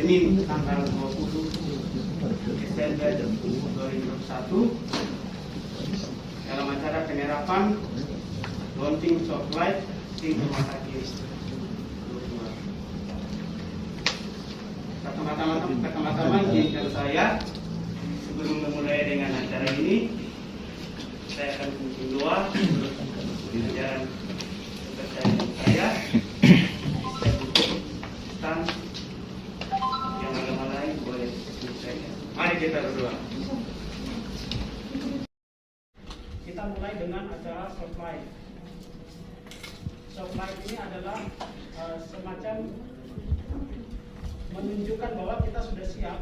Senin tanggal 20 Desember 2021 dalam acara penyerapan launching soft light di Rumah Sakit. Pertama-tama izinkan saya sebelum memulai dengan acara ini, saya akan memimpin doa ajaran kepercayaan saya. Saya butuh stand yang agama lain boleh saya. Mari kita berdoa. Kita mulai dengan acara soft light. Soft light ini adalah semacam menunjukkan bahwa kita sudah siap,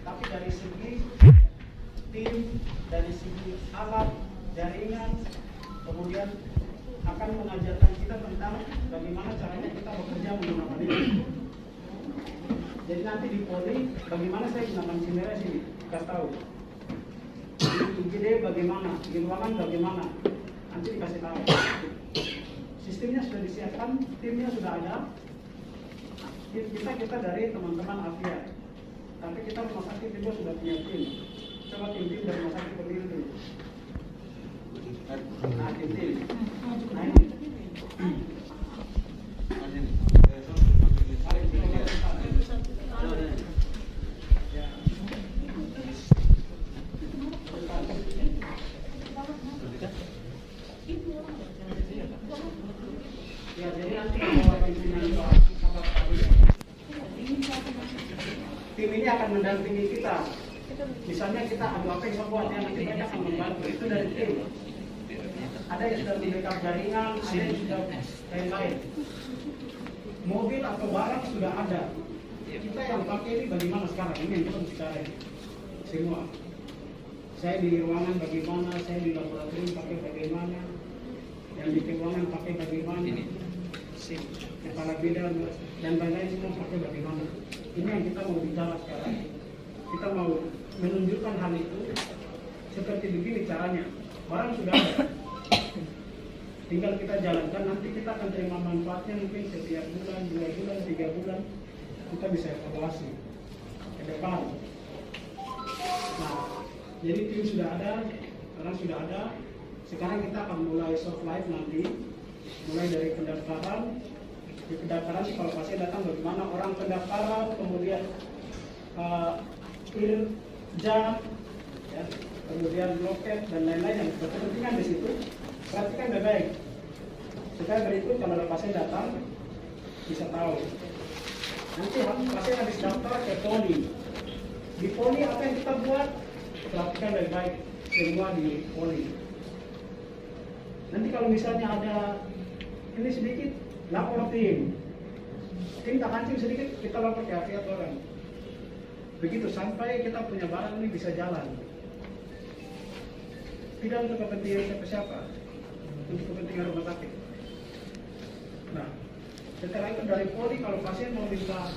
tapi dari segi tim, dari segi alat, jaringan, kemudian akan mengajarkan kita tentang bagaimana caranya kita bekerja menggunakan ini. Jadi nanti di Poli, bagaimana saya gunakan Simeres ini, kita tahu. Di IGD bagaimana, di ruangan bagaimana, nanti dikasih tahu. Sistemnya sudah disiapkan, timnya sudah ada. Tim kita dari teman-teman Afia, tapi kita rumah sakit juga sudah punya tim. Coba tim dari rumah sakit berdiri dulu. Nah, tim. Nah, ini. Ya, jadi nanti kalau pimpinan tim ini akan mendampingi kita. Misalnya kita adu apa yang buat yang nanti banyak akan membantu, itu dari tim. Ada yang sudah membackup jaringan, ada yang sudah lain-lain. Mobil atau barang sudah ada. Kita yang pakai ini bagaimana sekarang? Ini yang kita bicara semua. Saya di ruangan bagaimana, saya di laboratorium pakai bagaimana, yang di keuangan pakai bagaimana, kepala bidang dan lain-lain semua pakai bagaimana. Ini yang kita mau bicara sekarang. Kita mau menunjukkan hal itu seperti begini caranya. Barang sudah ada, tinggal kita jalankan. Nanti kita akan terima manfaatnya mungkin setiap bulan, 2 bulan, 3 bulan. Kita bisa evaluasi ke depan. Nah, jadi tim sudah ada, orang sudah ada. Sekarang kita akan mulai soft light nanti, mulai dari pendaftaran. Di pendaftaran kalau pasien datang bagaimana orang pendaftaran, kemudian jam, ya, kemudian loket dan lain-lain yang berkepentingan di situ. Perhatikan baik-baik supaya berikut kalau pasien datang bisa tahu. Nanti pasien habis daftar ke Poli. Di Poli apa yang kita buat? Perhatikan baik-baik semua di Poli. Nanti kalau misalnya ada ini sedikit, lapor tim tak kancing sedikit, kita lapor ke Afia orang. Begitu sampai kita punya barang ini bisa jalan. Tidak untuk kepentingan siapa-siapa, untuk kepentingan rumah sakit. Nah, setelah itu dari Poli kalau pasien mau minta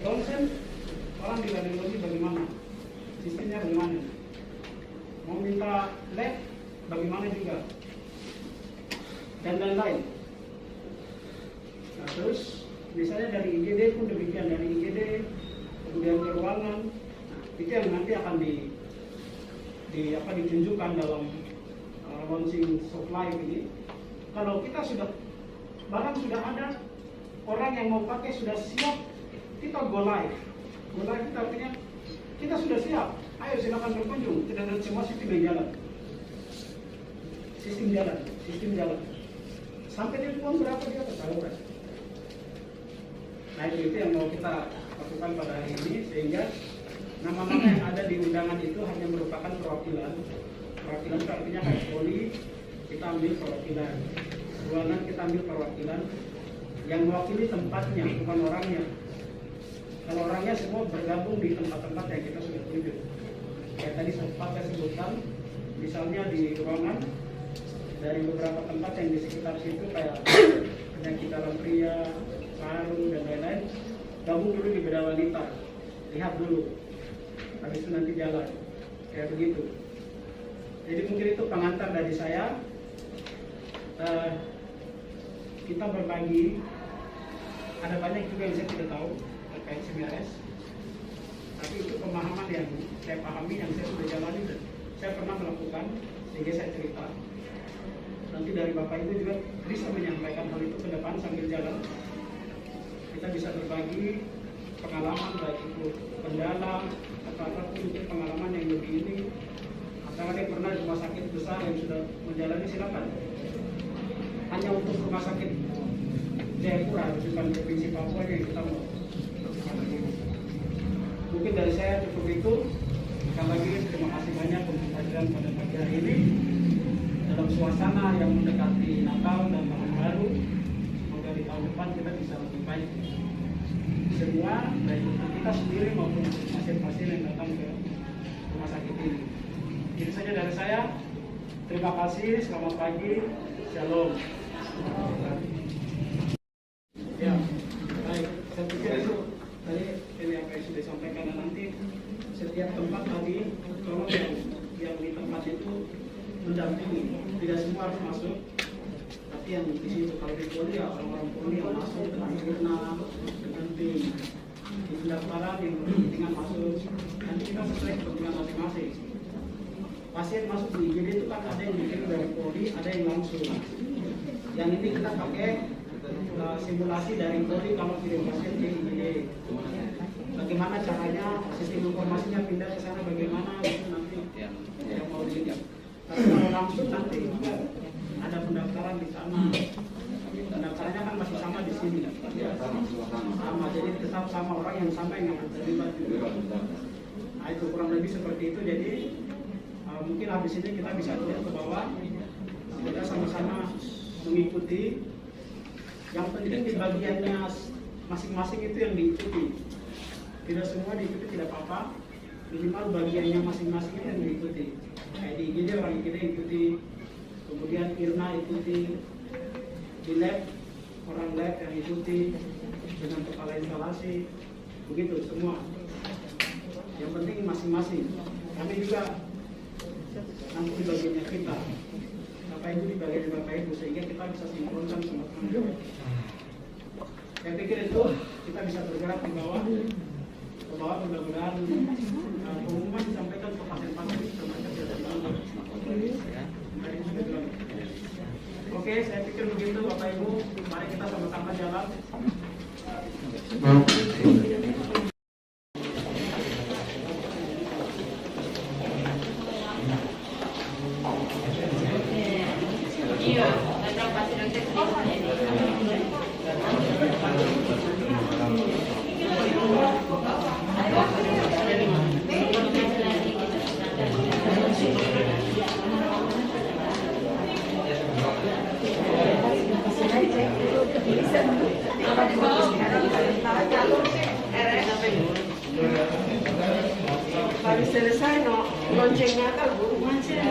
ronsen, orang di radiologi bagaimana? Sistemnya bagaimana? Mau minta lab, bagaimana juga? Dan lain-lain. Nah, terus misalnya dari IGD pun demikian, dari IGD kemudian ke ruangan. Nah, itu yang nanti akan ditunjukkan dalam launching soft light ini. Kalau kita sudah barang sudah ada, orang yang mau pakai sudah siap, kita go live. Go live itu artinya kita sudah siap. Ayo silakan berkunjung. Tidak ada semua sistem jalan. Sistem jalan. Sampai dia uang berapa dia ketahuan. Nah itu yang mau kita lakukan pada hari ini, sehingga nama-nama yang ada di undangan itu hanya merupakan perwakilan. Perwakilan itu artinya kayak Poli, kita ambil perwakilan. Ruangan kita ambil perwakilan. Yang mewakili tempatnya, bukan orangnya. Kalau orangnya semua bergabung di tempat-tempat yang kita sudah tunjuk. Kayak tadi sempat saya sebutkan, misalnya di ruangan, dari beberapa tempat yang di sekitar situ kayak penyakit dalam pria, paru dan lain-lain, gabung dulu di bedah wanita, lihat dulu, habis itu nanti jalan, kayak begitu. Jadi mungkin itu pengantar dari saya. Kita berbagi, ada banyak juga yang saya tidak tahu terkait Simeres. Tapi itu pemahaman yang saya pahami, yang saya sudah jalani, dan saya pernah melakukan, sehingga saya cerita. Nanti dari Bapak Ibu juga bisa menyampaikan hal itu ke depan sambil jalan. Kita bisa berbagi pengalaman, baik itu kendala atau apapun itu pengalaman yang lebih ini. Apakah yang pernah di rumah sakit besar yang sudah menjalani, silakan. Hanya untuk rumah sakit Jayapura, bukan provinsi Papua yang kita mau. Mungkin dari saya cukup itu. Sekali lagi terima kasih banyak untuk kehadiran pada pagi hari ini dalam suasana yang mendekati Natal dan Tahun Baru. Semoga di tahun depan kita bisa lebih baik semua, baik untuk kita sendiri maupun pasien-pasien yang datang ke rumah sakit ini. Itu saja dari saya. Terima kasih. Selamat pagi. Shalom. Ya, baik. Saya pikir itu tadi ini apa yang sudah disampaikan, dan nanti setiap tempat tadi tolong yang di tempat itu mendampingi. Tidak semua harus masuk, tapi yang di situ kalau di poli ya orang-orang poli yang masuk dengan dengan tim di pendaftaran yang berkepentingan masuk. Nanti kita sesuai kepentingan masing-masing. Pasien masuk di IGD itu kan ada yang dikirim dari poli, ada yang langsung. Yang ini kita pakai simulasi dari poli kalau kirim pasien ke IGD. Bagaimana caranya, sistem informasinya pindah ke sana, bagaimana itu nanti yang mau dilihat. Tapi kalau langsung nanti ada pendaftaran di sana. Pendaftarannya kan masih sama di sini. Sama, jadi tetap sama orang yang sama yang akan terlibat juga. Nah itu kurang lebih seperti itu. Jadi mungkin habis ini kita bisa lihat ke bawah. Kita sama-sama mengikuti. Yang penting di bagiannya masing-masing itu yang diikuti. Tidak semua diikuti tidak apa-apa. Minimal bagiannya masing-masing yang diikuti. Kayak di IGD orang IGD ikuti, kemudian IRNA ikuti, di lab orang lab yang ikuti dengan kepala instalasi, begitu semua. Yang penting masing-masing. Kami juga nanti di bagiannya kita, Bapak Ibu di bagian Bapak Ibu, sehingga kita bisa sinkronkan semua. Saya pikir itu kita bisa bergerak di bawah. Ke bawah mudah-mudahan pengumuman disampaikan ke pasien-pasien termasuk dari mana. Oke, saya pikir begitu Bapak Ibu. Mari kita sama-sama jalan. Baru selesai no, loncengnya kan burung macet.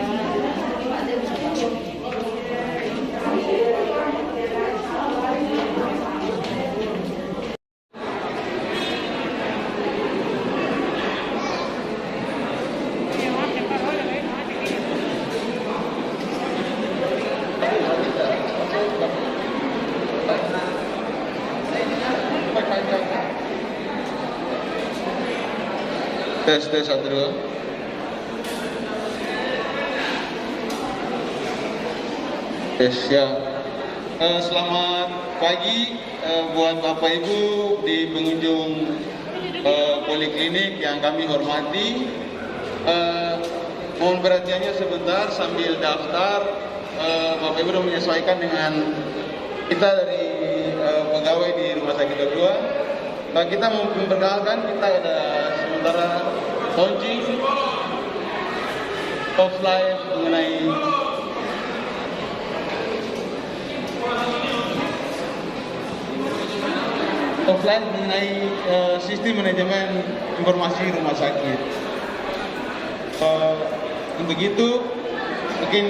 Tes 1 2. Tes ya. Selamat pagi buat Bapak Ibu di pengunjung poliklinik yang kami hormati. Mohon perhatiannya sebentar sambil daftar. Bapak Ibu sudah menyesuaikan dengan kita dari pegawai di Rumah Sakit Dua. Kita memperkenalkan, kita ada sementara launching offline mengenai sistem manajemen informasi rumah sakit. Untuk itu mungkin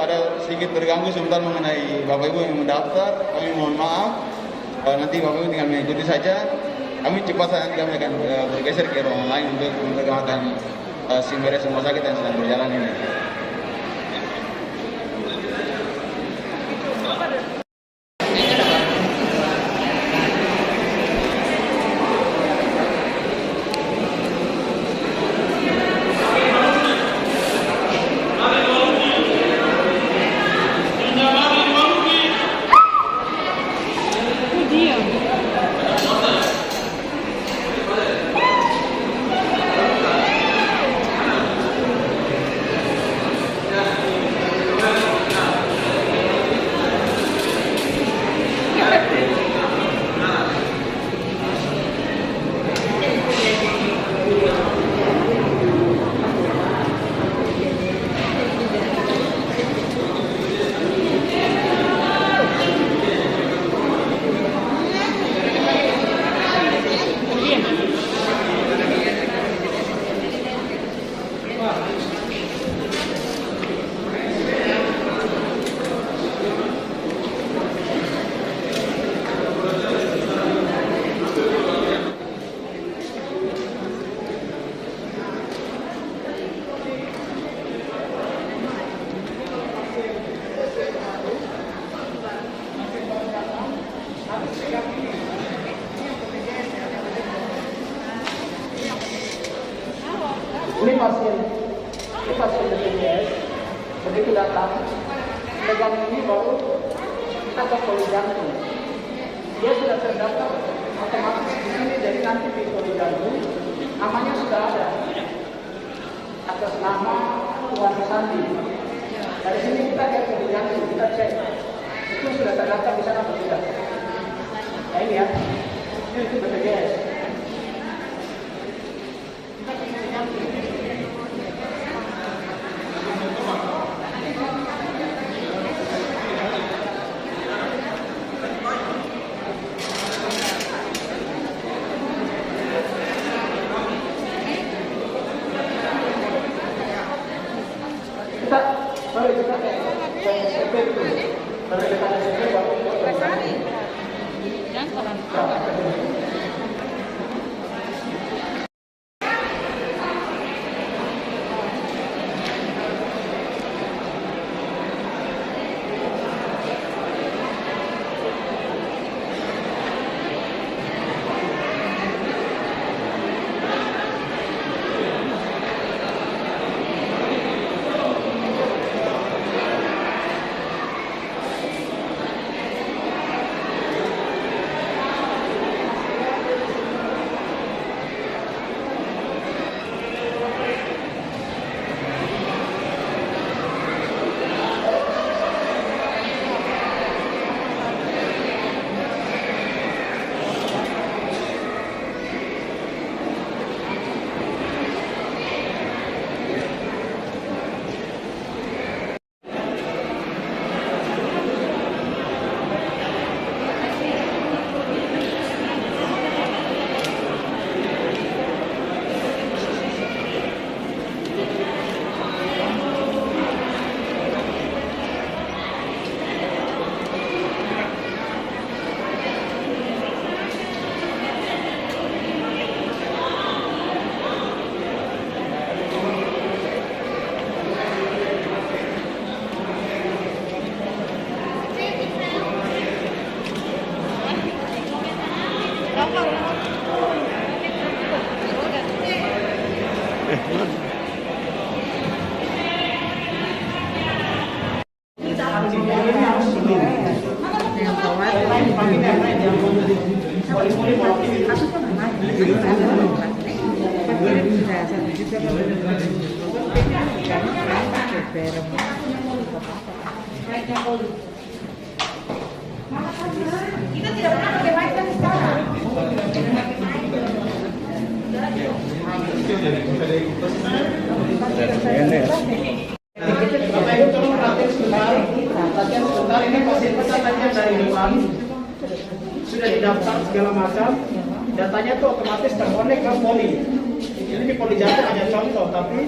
ada sedikit terganggu sebentar mengenai Bapak Ibu yang mendaftar. Kami mohon maaf. Nanti Bapak Ibu tinggal mengikuti saja. Kami cepat saja kami akan bergeser ke ruangan lain untuk memperkenalkan SIM beres rumah sakit yang sedang berjalan ini. Ini pasien BPJS. Begitu datang, pegang ini baru kita ke poli jantung. Dia sudah terdaftar otomatis di sini, jadi nanti di poli jantung namanya sudah ada atas nama Tuan Sandi. Dari sini kita ke poli jantung, kita cek itu sudah terdaftar di sana atau tidak. Nah ini ya, itu BPJS. Kita ke poli jantung. Kita tidak pernah pakai wifi sekarang. Bapak Ibu tolong perhatian sebentar. Perhatian sebentar, ini pasien kita tadinya dari Dewan sudah didaftar segala macam. Datanya tuh otomatis terkonek ke poli. Ini di poli jantung hanya contoh, tapi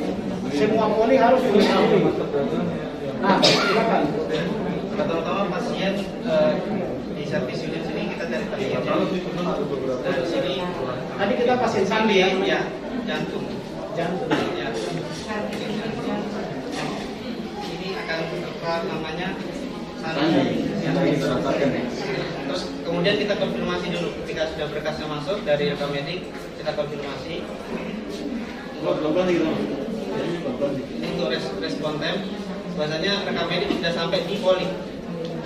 semua poli harus diketahui. Nah, silakan. Pertama-tama pasien di servis unit sini kita cari pasien dari sini. Tadi kita pasien Sandi ya, Ya, jantung. jantung. Ya. Ini akan apa namanya? Sandi. Terus kemudian kita konfirmasi dulu ketika sudah berkasnya masuk dari rekam medik, kita konfirmasi. Ini untuk respon tem. Bahasanya rekam medik sudah sampai di poli.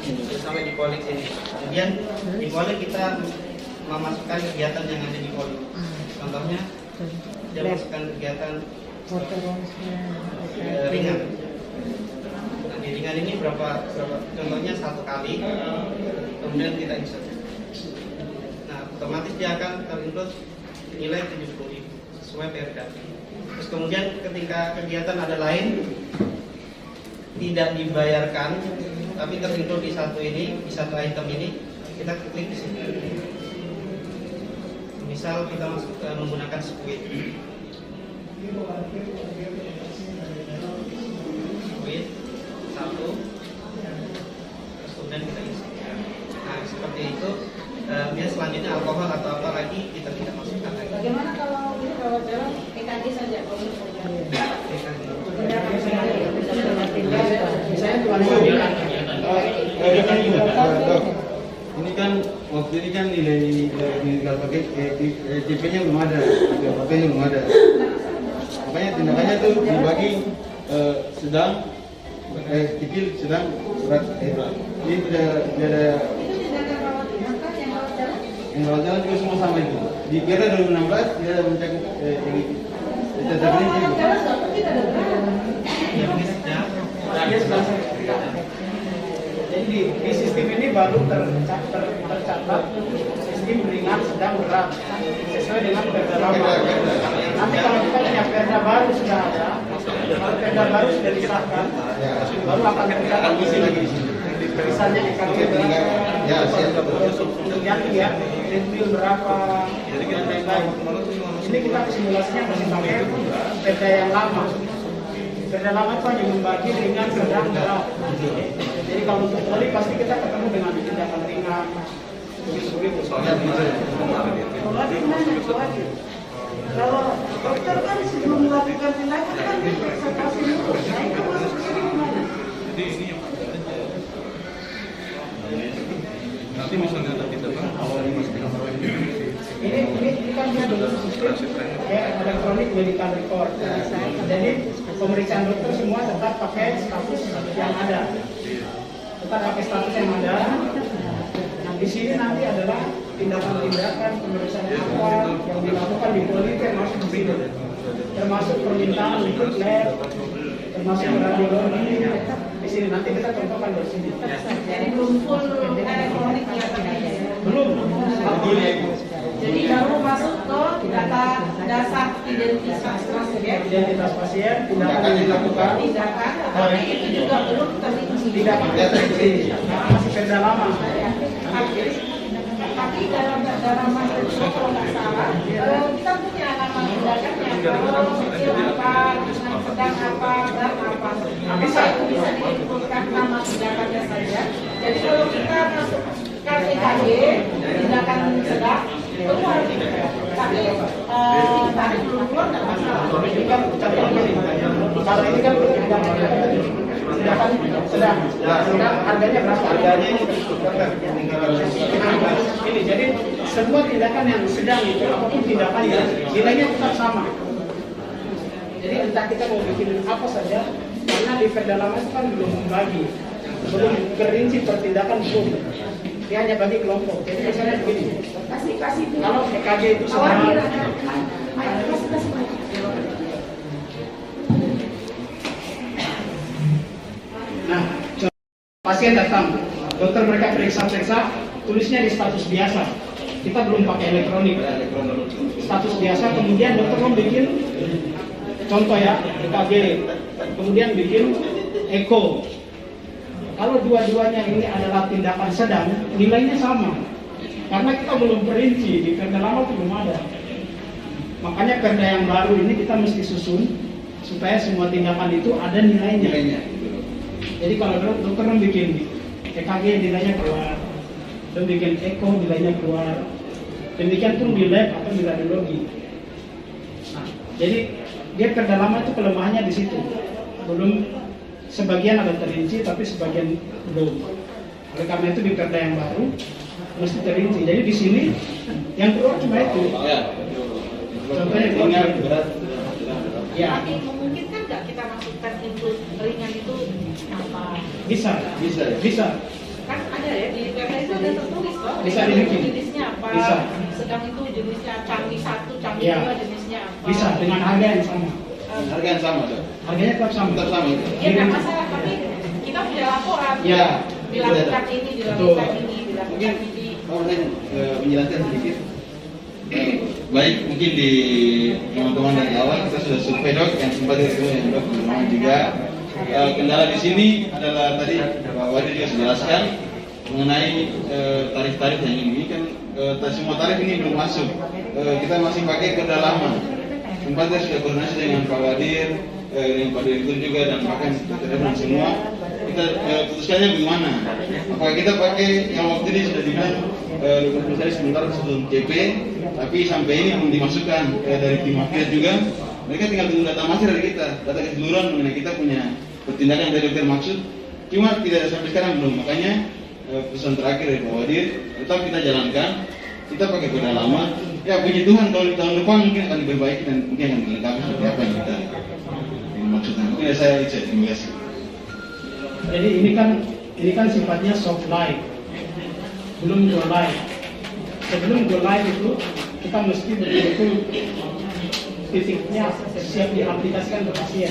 Sudah sampai di poli sini. Kemudian di poli kita memasukkan kegiatan yang ada di poli. Contohnya dia masukkan kegiatan ringan. Nah, di ringan ini berapa contohnya 1 kali, kemudian kita insert. Nah, otomatis dia akan terinput nilai 70.000 sesuai Perda. Terus kemudian ketika kegiatan ada lain tidak dibayarkan tapi terinput di satu item ini, kita klik di sini. Misal kita masuk menggunakan Squid, satu, terus kemudian kita isi. Nah seperti itu. Dia selanjutnya alkohol atau apa lagi kita tidak masukkan lagi. Bagaimana kalau ini rawat jalan EKG saja? Misalnya Tuan ini kan waktu ini kan nilai medical package TP-nya belum ada, medical package belum ada. Makanya tindakannya tuh dibagi sedang, kecil, sedang, berat. Ini tidak ada yang rawat jalan juga semua sama itu. Di kira 2016 tidak ada mencakup yang itu. Kita terperinci. Jadi di sistem ini baru tercatat sistem ringan, sedang, berat sesuai dengan perda lama. Nanti kalau kita punya perda baru sudah ada, kalau perda baru sudah disahkan, baru akan tercatat di sini. Misalnya EKG berapa, ya, treadmill berapa, dan lain-lain. Ini kita simulasinya masih pakai perda yang lama. Perda lama itu hanya membagi ringan, sedang, berat. Jadi kalau untuk poli pasti kita ketemu dengan tindakan ringan. Begitu. Kalau dokter kan sebelum melakukan tindakan kan dia periksa pasien dulu. Nah itu masuk ke sini gimana? Nanti misalnya nanti datang awalnya masih ini kan dia dulu sistem elektronik medical record. Jadi pemeriksaan dokter semua tetap pakai status yang ada. Tetap pakai status yang ada. Nah di sini nanti adalah tindakan-tindakan pemeriksaan apa yang dilakukan di poli termasuk di sini, termasuk permintaan untuk lab, termasuk radiologi. Di sini nanti kita contohkan di sini. Jadi belum full elektronik ya Belum. Jadi baru masuk ke data dasar identitas pasien. Identitas pasien, tindakan yang dilakukan. Tindakan, tapi itu juga belum terinci. Tidak terinci. Masih perda lama. Tapi dalam masa itu kalau nggak salah, kita punya nama tindakannya. Kalau kecil apa, sedang apa, berat apa. Bisa itu bisa disebutkan nama tindakannya saja. Jadi kalau kita masuk KTKG, tindakan sedang, itu harus tapi tadi belum keluar nggak masalah. Ini kan contohnya nih. Kalau ini kan tindakan sedang harganya berapa? Harganya ini jadi semua tindakan yang sedang itu apapun tindakannya nilainya tetap sama. Jadi entah kita mau bikin apa saja, karena di perda lama itu kan belum membagi, belum perinci pertindakan belum. Dia hanya bagi kelompok. Jadi misalnya begini. Kasih Kalau EKG itu awal sedang. kasih. Nah, pasien datang, dokter mereka periksa, tulisnya di status biasa. Kita belum pakai elektronik. Status biasa, kemudian dokter bikin contoh ya, EKG, kemudian bikin eko. Kalau dua-duanya ini adalah tindakan sedang, nilainya sama. Karena kita belum perinci, di perda lama itu belum ada. Makanya perda yang baru ini kita mesti susun supaya semua tindakan itu ada nilainya. Jadi kalau dokter bikin EKG nilainya keluar, dan bikin eko nilainya keluar, demikian pun di lab atau di radiologi. Nah, jadi dia perda lama itu kelemahannya di situ, belum sebagian ada terinci, tapi sebagian belum. Oleh karena itu di perda yang baru mesti terinci. Jadi di sini yang keluar cuma itu. Contohnya ringan, berat. Ya. Tapi memungkinkan nggak kita masukkan itu ringan itu apa? Bisa. Kan ada ya di perda itu ada tertulis kok. Bisa Ringan itu dibikin. jenisnya apa? Bisa. Sedang itu jenisnya canggih 1, canggih Ya. 2 jenisnya apa? Bisa dengan harga yang sama. Harga yang sama, Dok. Harganya tetap sama. Tetap sama itu. Ya nggak masalah, tapi kita punya laporan. Ya. Dilakukan ini, dilakukan ini, dilakukan Mungkin ini. kamu menjelaskan sedikit. baik, mungkin di teman-teman dari awal kita sudah survei Dok, yang sempat ketemu yang Dok bermain juga. Kendala di sini adalah tadi Pak Wadi juga sudah jelaskan mengenai tarif-tarif yang ini kan semua tarif ini belum masuk. Kita masih pakai perda lama. Sempat kita sudah koordinasi dengan Pak Wadir, dengan Pak Direktur juga dan bahkan teman semua. Kita putuskannya bagaimana? Apakah kita pakai yang waktu ini sudah dibilang saya sebentar sebelum CP, tapi sampai ini belum dimasukkan dari tim mafia juga. Mereka tinggal tunggu data masih dari kita, data keseluruhan mengenai kita punya pertindakan dari dokter maksud. Cuma tidak sampai sekarang belum. Makanya pesan terakhir dari Pak Wadir, tetap kita jalankan. Kita pakai perda lama, Ya puji Tuhan kalau di tahun depan mungkin akan diperbaiki dan mungkin akan dilengkapi seperti apa yang kita maksudnya. Mungkin saya Ica, terima kasih. Jadi ini kan sifatnya soft light, belum go live. Sebelum go live itu kita mesti betul-betul titiknya siap diaplikasikan ke pasien.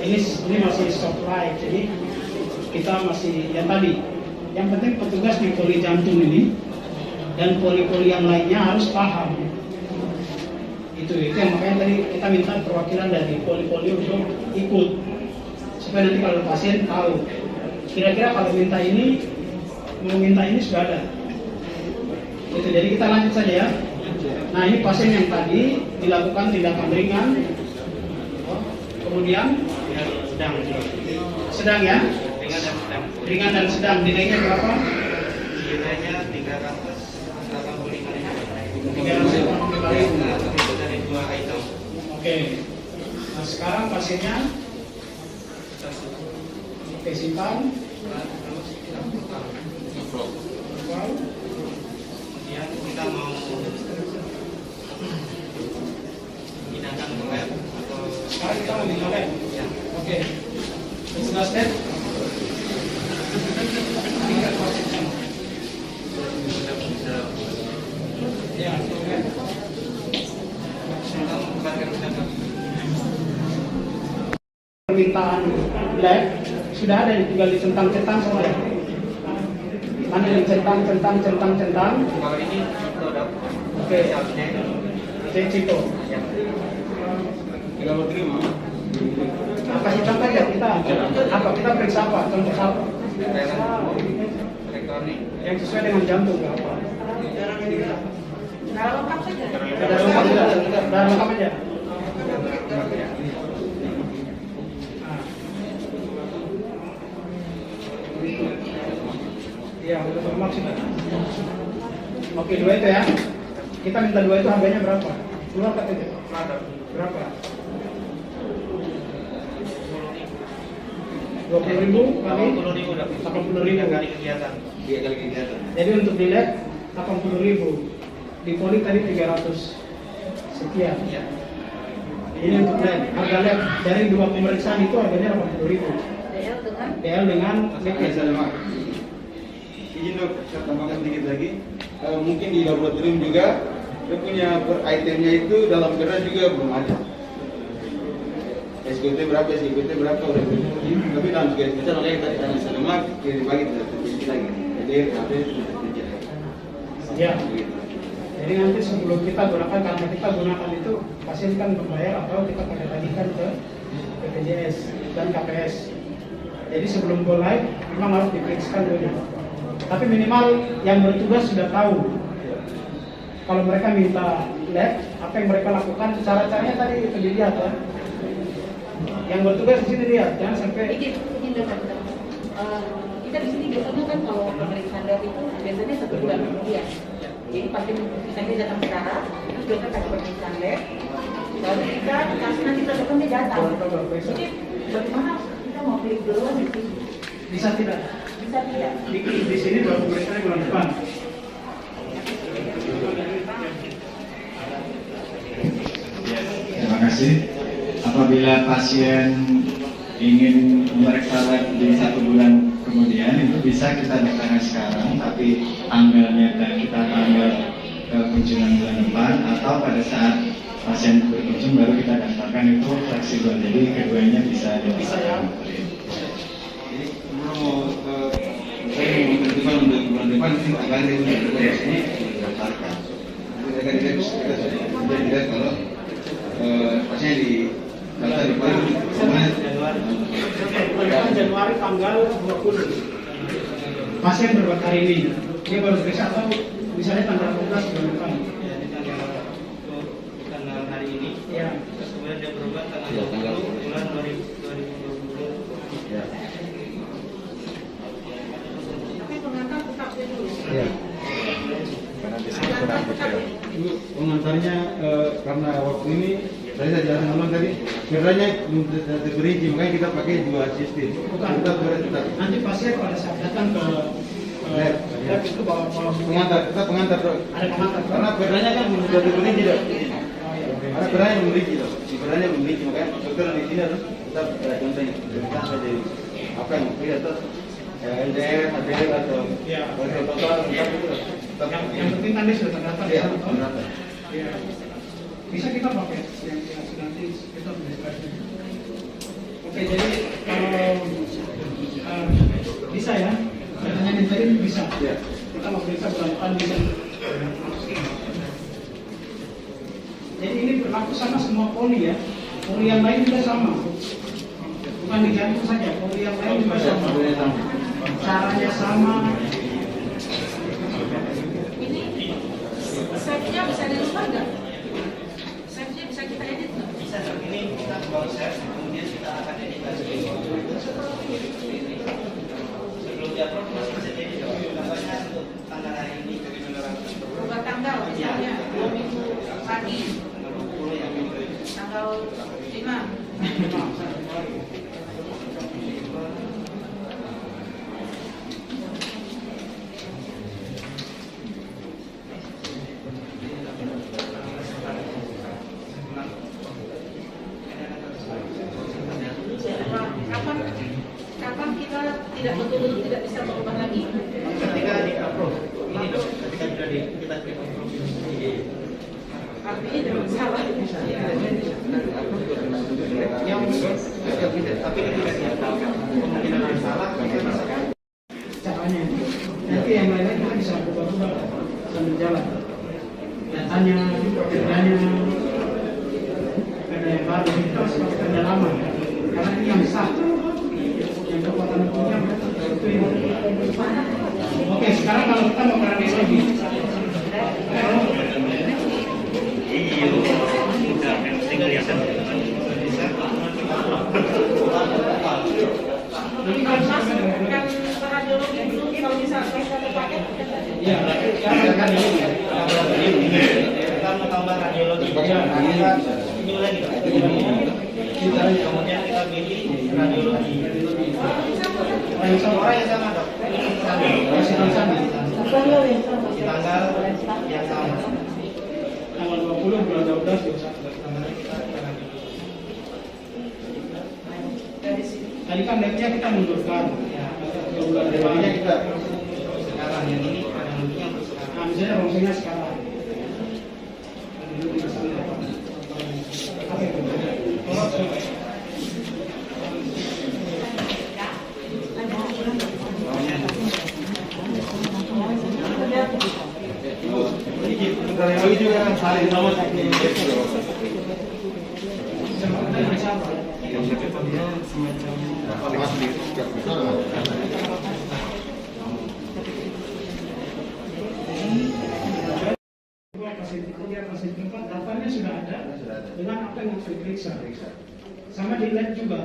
Ini masih soft light, jadi kita masih yang tadi. Yang penting petugas di poli jantung ini dan poli-poli yang lainnya harus paham. Itu yang makanya tadi kita minta perwakilan dari poli-poli untuk ikut supaya nanti kalau pasien tahu kira-kira kalau minta ini sudah ada. Itu jadi kita lanjut saja ya. Nah ini pasien yang tadi dilakukan tindakan ringan, kemudian sedang ya, ringan dan sedang. Nilainya berapa? Nilainya 385. Dari 2 item. Oke. Nah sekarang pasiennya oke, simpan. Kemudian kita mau pindahkan ke lab atau Sekarang kita mau bicara. ya. Oke. Sudah step. Ya, oke. Permintaan lab sudah ada, tinggal dicentang-centang semua ya. Mana yang centang. Kalau ini produk Oke. Cito. ya. Tinggal berterima. Apa sih contohnya kita periksa apa? Contoh apa? Elektronik. Yang sesuai dengan jantung apa? Nah, lengkap saja. Darah lengkap aja. Iya, udah bermaksud. Oke, 2 itu ya. Kita minta 2 itu harganya berapa? Keluar kat itu. Berapa? 20.000 kali 80.000 dapat. 80.000 kali kegiatan. 3 kali kegiatan. Jadi untuk di lab 80.000. Di poli tadi 300 sekian. Iya. Ini untuk lab. Harga lab dari 2 pemeriksaan itu harganya 80.000. DL dengan Biasa lemak. Izin dok, saya tambahkan sedikit lagi. Mungkin di laboratorium juga dia punya per itemnya itu dalam kertas juga belum ada. SKT berapa udah belum. Tapi dalam sekian kita oleh tadi karena lemak dibagi tidak terjadi lagi. Jadi ada ya. Jadi nanti sebelum kita gunakan, karena kita gunakan itu pasien kan membayar atau kita pakai tadikan ke BPJS dan KPS. Jadi sebelum go live memang harus diperiksakan dulu. Tapi minimal yang bertugas sudah tahu. Kalau mereka minta lab, apa yang mereka lakukan, cara-caranya tadi itu dilihat ya. Yang bertugas di sini lihat, jangan sampai. Izin dokter. Kita di sini biasanya kan kalau pemeriksaan lab itu biasanya 1 bulan kemudian. Jadi pasien misalnya datang sekarang, terus dokter kasih pemeriksaan lab, lalu kita kasih nanti dokternya datang. Jadi bagaimana kita mau pilih dulu di sini? Bisa tidak? Bisa tidak? Di sini 2 pemeriksaan bulan depan. Terima kasih. Apabila pasien ingin memeriksa lab di 1 bulan kemudian, itu bisa kita daftarkan sekarang, tapi tanggalnya kita tanggal kunjungan bulan depan, atau pada saat pasien berkunjung baru kita daftarkan, itu fleksibel. Jadi keduanya bisa ya. Jadi mau saya mau menentukan untuk bulan depan nanti akan di sini didaftarkan. Mereka dilihat kalau pasien di daftar di paling Januari tanggal 20. Pasien berobat hari ini. Dia baru periksa atau misalnya tanggal 12 bulan depan. Ya, di tanggal hari ini. Ya. Terus kemudian dia berobat tanggal Ya, tanggal 20 bulan 2020. ya. Tapi pengantar tetap dulu. Ya. Ibu, pengantarnya karena waktu ini saya jelaskan ulang tadi, kiranya terperinci, makanya kita pakai 2 sistem. Bukan. Tetap. Nanti pasien pada saat datang ke Lab itu bawa Pengantar, kita pengantar dong. ada pengantar. Karena perdanya kan sudah dibeli tidak. Karena perdanya belum beli gitu. Si perdanya belum beli makanya dokter di sini harus kita ada contohnya. Kita jadi apa yang kita tuh LDR, HDR atau total itu tetap Yang penting kan dia sudah terdaftar di ya sana. terdaftar. Iya. Bisa kita pakai yang nanti kita menjelaskan. Oke, jadi kalau bisa ya, katanya interim bisa. Iya. Kita mau periksa bulan depan bisa. Jadi ini berlaku sama semua poli ya. Poli yang lain juga sama. Bukan di jantung saja, poli yang lain juga sama. Caranya sama. Ini save-nya bisa dirubah nggak? Save-nya bisa kita edit nggak? Bisa, ini kita bawa save, kemudian kita akan editasi. Sebelum di-upload masih bisa jadi gambarnya untuk tanggal hari ini. Berubah tanggal misalnya 2 minggu pagi, tanggal 5. Kapan kita tidak betul-betul tidak bisa berubah lagi? Ketika di-upload, ini dong, ketika sudah kita klik-upload. Artinya jangan salah. Yang tapi ketika dia kemungkinan yang salah, kita bisa Caranya nanti yang lain-lain kita bisa berubah-ubah sambil jalan. Datanya, kerjanya, ada yang baru kita harus pakai kerja lama karena ini yang sah, yang kekuatan hukumnya itu yang. Oke, sekarang kalau kita mau kronologis lagi. Jadi kalau Kan radiologi dulu kalau bisa kita pakai. ya, kan ini. kita mau tambah radiologi. Ini lagi dong. Kemudian kita pilih radiologi. Orang yang sama dok. Masih sama. Di tanggal yang sama. Tanggal 20 bulan 12 Tadi kan date-nya kita mundurkan. Bulan depannya kita Sekarang yang ini radiologinya untuk sekarang. nah, misalnya rongsingnya sekarang. Radiologi juga kan saling sama. Pasien ketiga, pasien keempat, daftarnya sudah ada dengan apa yang harus diperiksa. Sama di lab juga,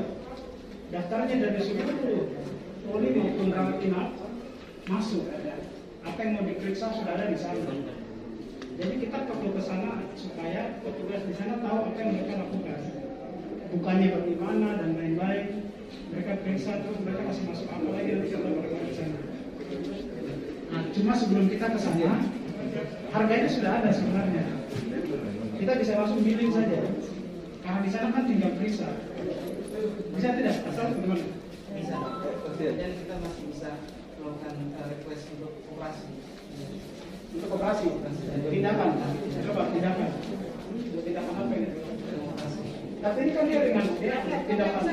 daftarnya dari seluruh poli maupun rawat inap masuk. Apa yang mau diperiksa sudah ada di sana. Jadi kita perlu ke sana supaya petugas di sana tahu apa yang mereka lakukan. Bukannya bagaimana dan lain-lain. Mereka periksa terus mereka masih masuk apa lagi nanti kita bagaimana di sana. Nah, cuma sebelum kita ke sana, harganya sudah ada sebenarnya. Kita bisa langsung billing saja. Karena di sana kan tinggal periksa. Bisa tidak? Asal bagaimana? Bisa. Dan kita masih bisa melakukan request untuk operasi. Untuk operasi, tindakan. Coba tindakan. Untuk tindakan apa ini? Tapi ini kan dia dengan dia tindakan.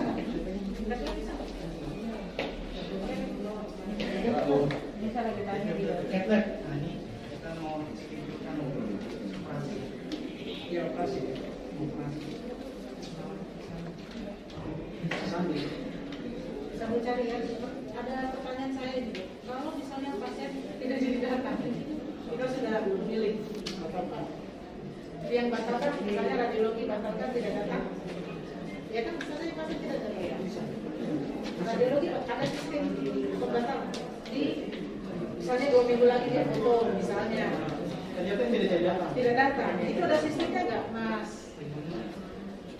Bisa lagi tanya di Ketlek. Nah ini kita mau sedikitkan operasi. Ya operasi. Operasi. Sambil. bisa mencari ya. Ada pertanyaan saya juga. Kalau misalnya pasien tidak jadi datang, kita sudah memilih. Yang batalkan, misalnya radiologi batalkan tidak datang, ya kan misalnya pasien tidak datang. Radiologi ada sistem pembatalan di misalnya 2 minggu lagi dia foto misalnya Ternyata tidak jadi datang. tidak datang, itu ada sistemnya nggak mas?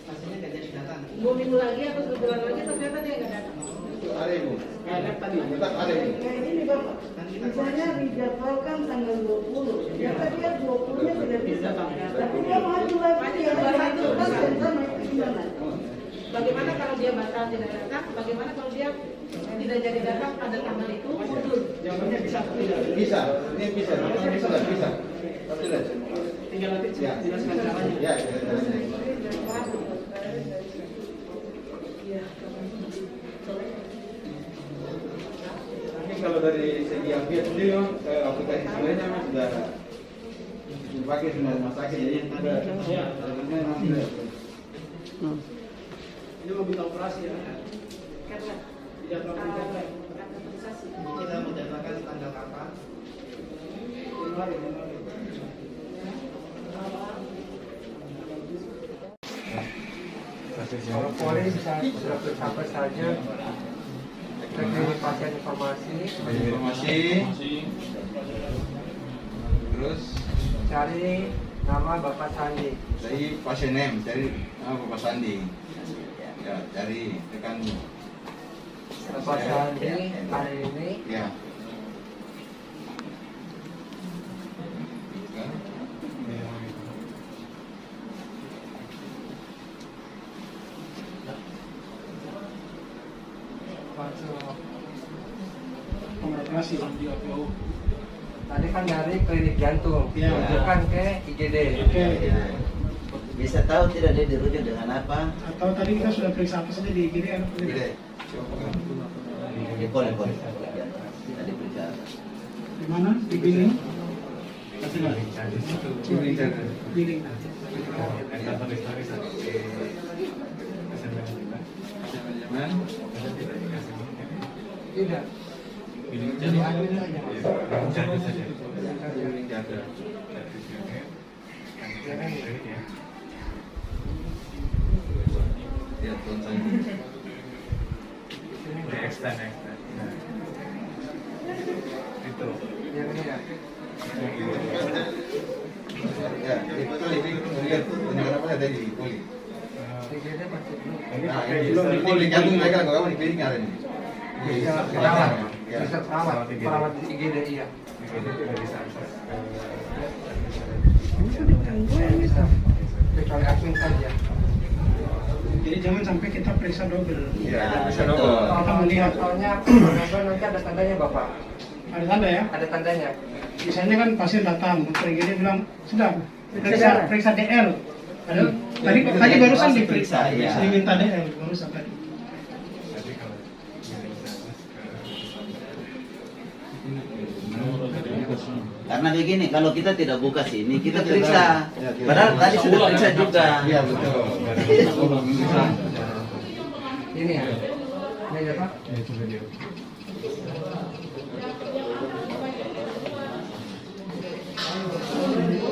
Pasiennya tidak jadi datang. 2 minggu lagi atau sebulan lagi ternyata dia nggak datang. Ada ibu. Lihat tadi. Tetap ada ibu. Kayak ini Bapak, misalnya dijadwalkan tanggal 20, ternyata dia 20-nya tidak bisa. Tapi dia maju lagi, dia satu pas sama itu gimana? Bagaimana kalau dia batal tidak datang? Bagaimana kalau dia tidak jadi datang pada tanggal itu mundur? Jawabannya bisa atau tidak? Bisa, ini bisa. Bisa. Tapi tidak. Tinggal nanti jelaskan caranya. Ya, caranya. Ini kalau dari segi Ampia sendiri, aplikasi sebenarnya sudah dipakai semua rumah sakit, jadi ada Ini mau minta operasi ya? Karena Dijadwalkan kapan? organisasi. Kita menjadwalkan tanggal kapan? Januari. Kalau Polri bisa siapa saja bagi pasien informasi, terus cari nama Bapak Sandi. dari pasien name, cari nama Bapak Sandi. Ya, cari tekan. Bapak Sandi hari ini Ya. Pengoperasi di APO. tadi kan dari klinik jantung, Ya. rujukan ke IGD. Oke. Bisa tahu tidak dia dirujuk dengan apa? Atau tadi kita sudah periksa apa saja di IGD? Gede. Di boleh. Tadi periksa. Di mana? Di Biling? Biling. Tidak. Jadi ambil aja. Ya, Tuan Sandi. Yang ini ya. Ya, itu tadi lihat tuh tunjukkan apa ada di poli. IGD masih belum. Nah, ini di poli jantung mereka nggak apa di piring ada nih. Bisa perawat, bisa perawat di IGD iya. Bisa, kecuali admin saja. Jadi jangan sampai kita periksa double. Ya, bisa betul. double. Kita melihat. Soalnya nanti ada tandanya Bapak, Ada tanda ya? ada tandanya. Misalnya kan pasien datang, dokter IGD bilang sudah periksa DL. Padahal tadi barusan diperiksa, Ya. diminta DL barusan tadi. Karena begini, kalau kita tidak buka sini, kita periksa. Padahal tadi sudah periksa juga. Iya, betul. Ini ya, ini ya Pak.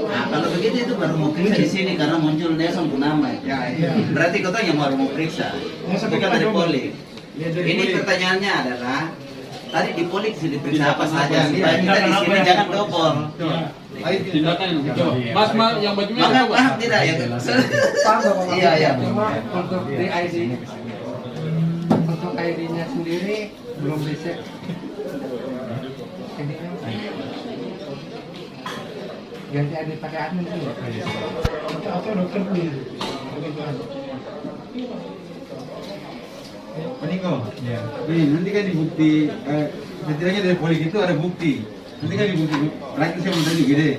Nah, kalau begitu itu baru mau periksa di sini karena muncul Nelson Punama. Ya, iya. Berarti kota yang baru mau periksa, bukan dari poli. Ini pertanyaannya adalah tadi di poli sudah diperiksa apa saja supaya kita di sini jangan double. Tindakan Mas, yang bajunya Maka paham tidak ya? Iya, iya. Cuma untuk di ID, untuk ID-nya sendiri belum bisa. Ini kan ganti ID pakai admin kan? Atau dokter punya. Pak Niko, ini nanti kan di bukti, setidaknya dari poli itu ada bukti. Nanti kan di bukti, praktis yang tadi gede.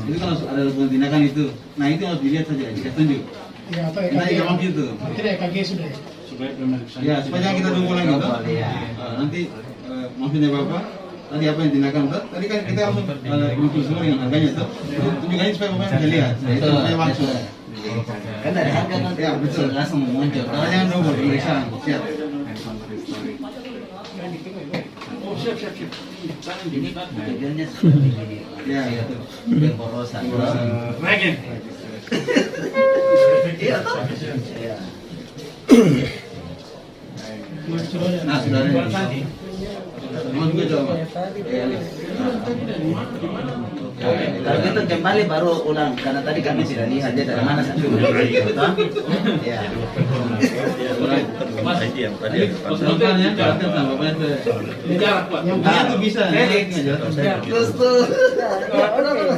Itu kan harus ada hukuman tindakan itu. Nah itu harus dilihat saja, kita tunjuk. Ya, atau Nah, EKG. ya mampir tuh. Tidak EKG sudah ya? Ya, supaya jangan kita tunggu lagi tuh. Nanti maksudnya Bapak, tadi apa yang tindakan tuh? Tadi kan kita langsung muncul semua dengan harganya tuh. Tunjuk aja supaya Bapak bisa lihat. Nah, itu supaya langsung. Kan dari harga nanti Ya, betul. langsung muncul. Karena jangan double pemeriksaan. Siap. Ini tujuannya seperti ini. Ya, Iya, betul. pemborosan. Iya toh? Iya. Nah, saudara. Mau juga jawab. Kalau gitu kembali baru ulang karena tadi kami sudah lihat dia dari mana satu. Ya. yang tadi yang konsultannya jalankan sama bapaknya. Yang punya tuh bisa. Terus tuh.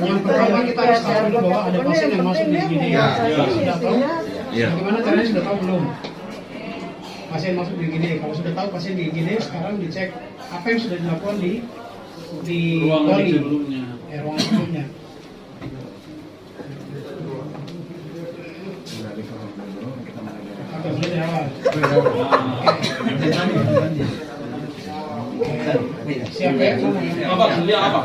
Yang pertama kita harus tahu dulu bahwa ada pasien yang masuk di IGD. Sudah tahu? Bagaimana caranya sudah tahu belum? Pasien masuk di IGD. Kalau sudah tahu pasien di IGD, sekarang dicek apa yang sudah dilakukan di ruangan sebelumnya. Ruangan sebelumnya. Oke, boleh di awal. Siap ya? Apa? Sedia apa?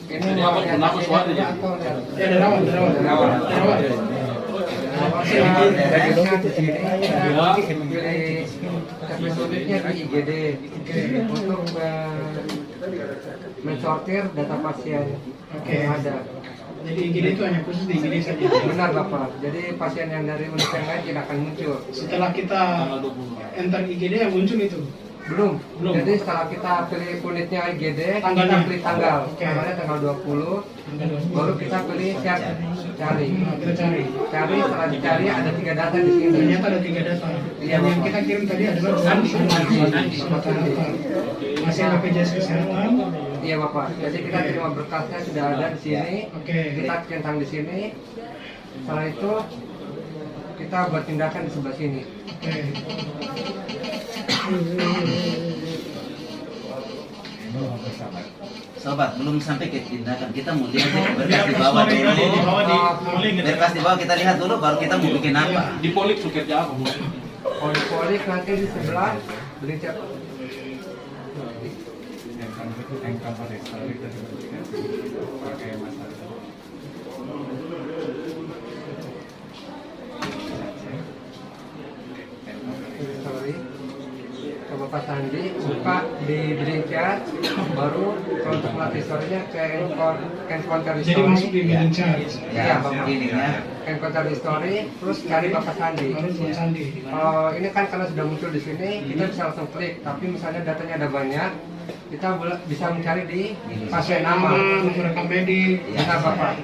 Ini apa? Kenapa suaranya? Ya, dari awal. Selanjutnya di IGD untuk mensortir data pasien yang ada. Jadi IGD itu hanya khusus di IGD saja. Benar Bapak. Jadi pasien yang dari universitas lain tidak akan muncul. Setelah kita enter IGD yang muncul itu. Belum. Jadi setelah kita pilih unitnya IGD, kita pilih tanggal. Tanggalnya tanggal 20. Baru kita pilih siap cari. Kita cari. Setelah dicari ada 3 data di sini. Ternyata ada 3 data. Yang kita kirim tadi adalah pasien BPJS Kesehatan. Iya Bapak. Jadi kita terima berkasnya sudah ada di sini. Kita centang di sini. Setelah itu kita buat tindakan di sebelah sini. Sobat, belum sampai ke tindakan. Kita mau lihat berkas di bawah dulu. Berkas di bawah kita lihat dulu, baru kita mau bikin apa. Di polik sukerja apa? Polik nanti di sebelah beli cek. Bapak Sandi buka di Brincat, baru kalau untuk melatih story-nya ke encounter story. Jadi masuk di Brincat. Ya, Bapak ini ya. Encounter story, terus cari Bapak Sandi. Ini kan karena sudah muncul di sini, kita bisa langsung klik. Tapi misalnya datanya ada banyak, kita bisa mencari di pasien nama, rekam medik. Benar Bapak.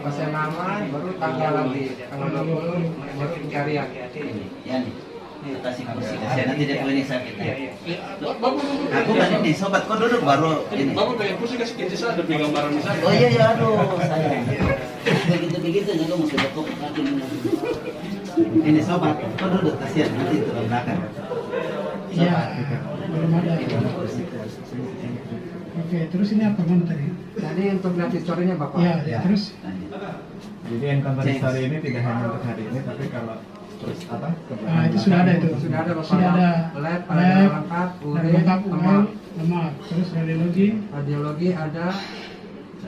Pasien nama, baru tanggal lagi, tanggal 20, baru pencarian. Ya nih. Kasih kursi kasih nanti dia klinik sakit. Aku kan ini sobat kok duduk baru ini. Bapak pengen kursi kasih kunci saya ada gambaran di sana. Oh iya aduh saya. Begitu juga mesti betul kaki ini sobat kok duduk kasihan nanti turun belakang. Iya. Belum ada. Oke, terus ini apa mana tadi? Tadi untuk latih story-nya Bapak. Iya, terus. Jadi encounter story ini tidak hanya untuk hari ini, tapi kalau terus apa? Nah, itu sudah ada itu. Sudah ada Bapak. Sudah ada lab, lengkap, lemak, terus radiologi ada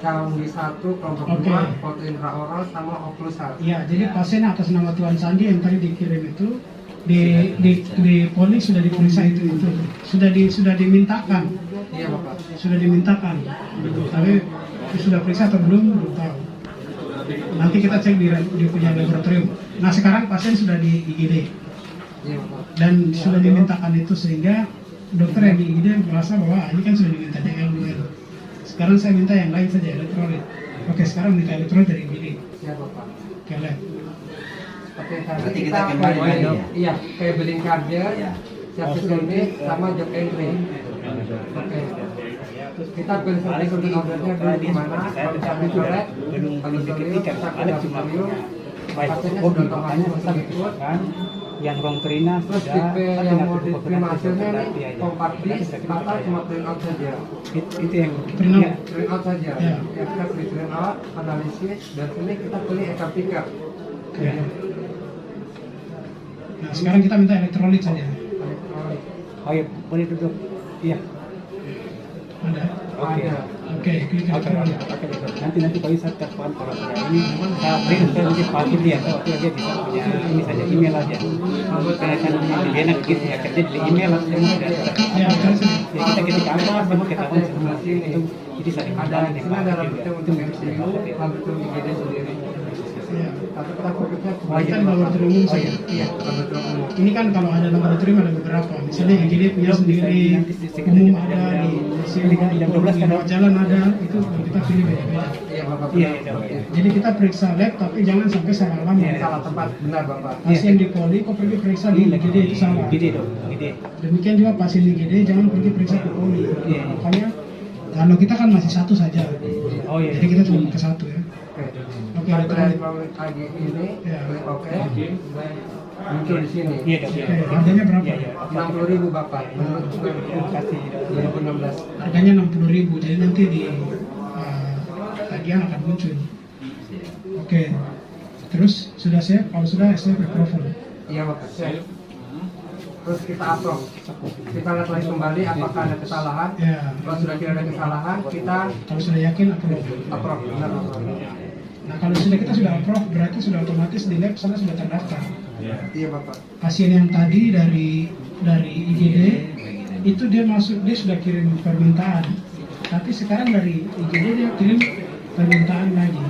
Canggih 1, kelompok 2, foto intraoral sama oklusal. Iya, jadi pasien atas nama Tuan Sandi yang tadi dikirim itu di Polri sudah diperiksa itu sudah dimintakan. Iya Bapak. Sudah dimintakan. Tapi sudah periksa atau belum tahu. Nanti kita cek di punya laboratorium. Nah sekarang pasien sudah di IGD dan sudah dimintakan itu sehingga dokter yang di IGD merasa bahwa ini kan sudah diminta DL dulu. Sekarang saya minta yang lain saja elektrolit. Oke sekarang minta elektrolit dari IGD. Ya Bapak. Oke lab. Oke nanti kita kembali lagi ya. Iya, kayak billing charger, service limit sama job entry. Oke. Kita pilih satu sudut ordernya dulu di mana, kalau misalnya coret, kalau sorry, kita ke laboratorium, pasiennya sudah tahu bisa ikut, yang rongterina terus tipe yang mau diterima hasilnya nih, compact disc, atau cuma print out saja. Itu yang print out saja. Ya, kita pilih print out, analisis, dan sini kita pilih ekam picker. Nah sekarang kita minta elektrolit saja. Oh iya, boleh duduk. Iya. Ada. Oke, klik elektrolit. Nanti Pak Isa telepon kalau ini saya beri nanti pasti dia dia bisa punya ini saja email aja. Karena kan dia enak gitu ya kerja di email aja mudah. Ya, kita ketika apa semua ketahuan semua itu jadi saya ada di sini ada laboratorium untuk MCU, laboratorium IGD sendiri. Iya. Tapi kita fokusnya Ini kan laboratorium umum saja. Iya, laboratorium umum. Ini kan kalau ada laboratorium ada beberapa. Misalnya yang jadi punya sendiri, umum ada di sini, di jalan ada, itu kita pilih beda-beda. Iya, Bapak. Iya. Jadi kita periksa lab, tapi jangan sampai salah alamat. Salah tempat, benar Bapak. Pasien di poli, kok pergi periksa di IGD itu salah. Gede dong, gede. Demikian juga pasien di IGD jangan pergi periksa ke poli. Makanya kalau kita kan masih satu saja. Oh iya. Jadi kita cuma pakai satu ya. Oke, Kita ada lagi ini, Ya. oke. Muncul di sini. Oke, harganya berapa? 60.000 Bapak. Menurut kasih 2016. Harganya 60.000. Jadi nanti di tagihan akan muncul. Oke. Terus sudah siap? Kalau sudah siap approval. Iya Bapak. Terus kita approve. Kita lihat lagi kembali apakah ada kesalahan. Ya. Kalau sudah tidak ada kesalahan, kita Kalau sudah yakin approve. approve. Benar Bapak. Nah, kalau kita sudah approve berarti sudah otomatis di lab sana sudah terdaftar. Iya Bapak. Pasien yang tadi dari IGD itu dia sudah kirim permintaan. Tapi sekarang dari IGD dia kirim permintaan lagi.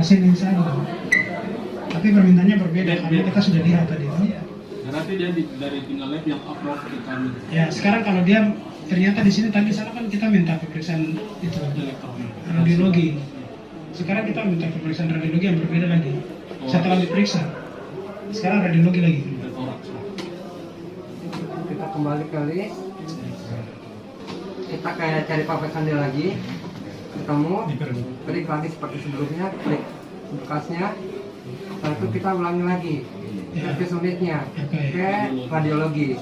Pasien yang sama. Tapi permintaannya berbeda karena kita sudah lihat tadi. Berarti dia dari tinggal lab yang upload ke kami. Ya, sekarang kalau dia ternyata di sini tadi sana kan kita minta pemeriksaan itu radiologi. Sekarang kita minta pemeriksaan radiologi yang berbeda lagi. Setelah diperiksa, sekarang radiologi lagi. Kita kembali ke list. Kita kayak cari Pak Sandi lagi. Ketemu. Klik lagi seperti sebelumnya. Klik bekasnya. Setelah itu kita ulangi lagi. Ke unitnya. Ke radiologi.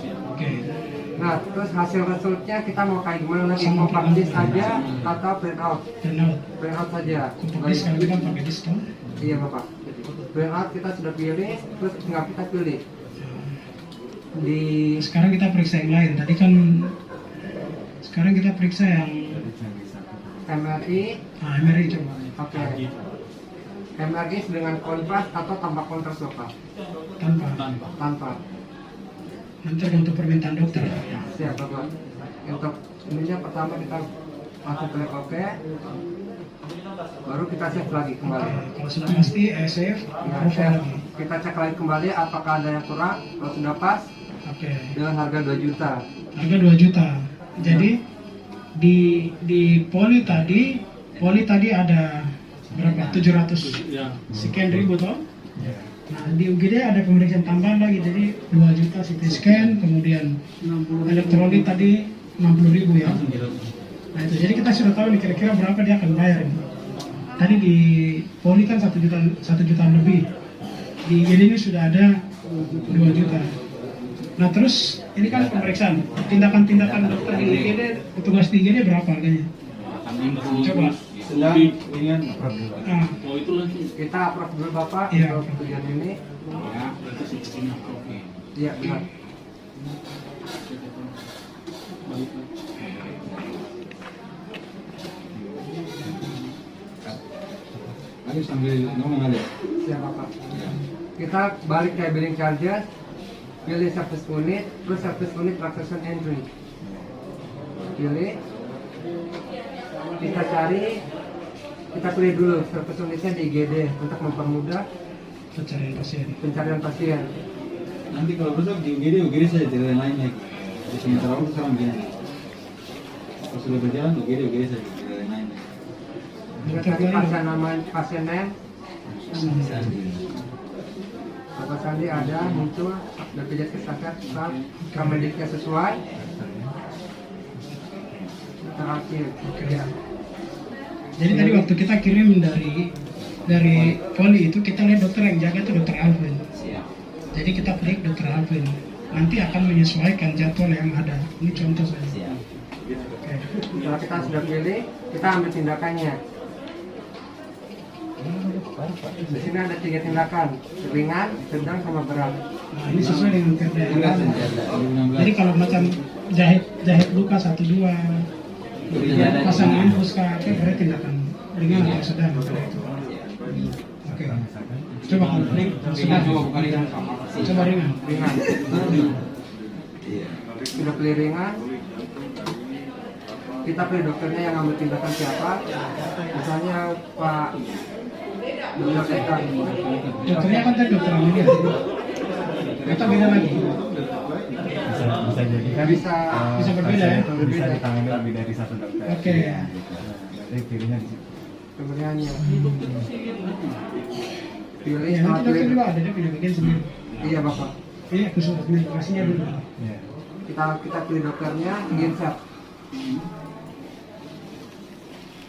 Nah, terus hasil resultnya kita mau kayak gimana lagi? Mau publish aja atau print out? Print out saja. Publish kalau kita pakai diskon. Iya Bapak. Print out kita sudah pilih, terus tinggal kita pilih. Sekarang kita periksa yang lain. Tadi kan sekarang kita periksa yang MRI. MRI coba. Oke. MRI dengan kontras atau tanpa kontras Bapak? Tanpa. Nanti tergantung permintaan dokter. Siap Bapak. Untuk ininya pertama kita masuk klik OK. Baru kita cek lagi kembali. Kalau sudah pasti save, kita cek lagi kembali apakah ada yang kurang. Kalau sudah pas, dengan harga 2 juta. Harga 2 juta. Jadi di poli tadi ada berapa? 700 sekian ribu toh. Nah, di UGD ada pemeriksaan tambahan lagi, jadi 2 juta CT scan, kemudian elektrolit tadi 60.000 ya. Nah itu, jadi kita sudah tahu nih kira-kira berapa dia akan bayar ini. Tadi di poli kan 1 juta lebih, di UGD ini sudah ada 2 juta. Nah terus ini kan pemeriksaan, tindakan-tindakan dokter di UGD, petugas di UGD berapa harganya? Coba. Sedang ringan. Oh itu nanti kita approve dulu Bapak Iya. untuk tujuan ini. ya berarti sepertinya oke. Iya benar. Lagi sambil ngomong aja. Siap Bapak. Kita balik ke billing charges, pilih service unit, terus service unit transaction entry. Pilih. Kita cari, kita pilih dulu service unitnya di IGD untuk mempermudah pencarian pasien. Nanti kalau besok di UGD saja tidak ada lain lagi. Di sementara waktu sekarang begini. Kalau sudah berjalan UGD saja tidak ada lain lagi. Kita cari pasien nama pasien name. Bapak Sandi ada muncul BPJS Kesehatan saat Kemendiknya sesuai. Terakhir. Ya. Jadi tadi waktu kita kirim dari poli itu kita lihat dokter yang jaga itu dokter Alvin. Jadi kita klik dokter Alvin. Nanti akan menyesuaikan jadwal yang ada. Ini contoh saja. Oke. Setelah kita sudah pilih, kita ambil tindakannya. Di sini ada 3 tindakan, ringan, sedang, sama berat. Nah, ini sesuai dengan kriteria. Jadi kalau macam jahit luka 1-2, pasang infus KP berarti tindakan ringan atau sedang. Oke. Coba kalau klik sedang, coba ringan. Sudah pilih ringan, kita pilih dokternya yang ambil tindakan siapa. Misalnya Pak menyelesaikan. Dokternya kan tadi dokter Amelia. Atau beda lagi? Bisa jadi kan bisa berbeda ya? bisa ditangani lebih dari satu dokter. Oke. Jadi pilihnya di situ. Pemberiannya pilih Ya, sama nanti dokter pilih. juga ada dia punya bagian sendiri. Iya bapak. Iya, khusus administrasinya dulu. Iya. Kita pilih dokternya, insert.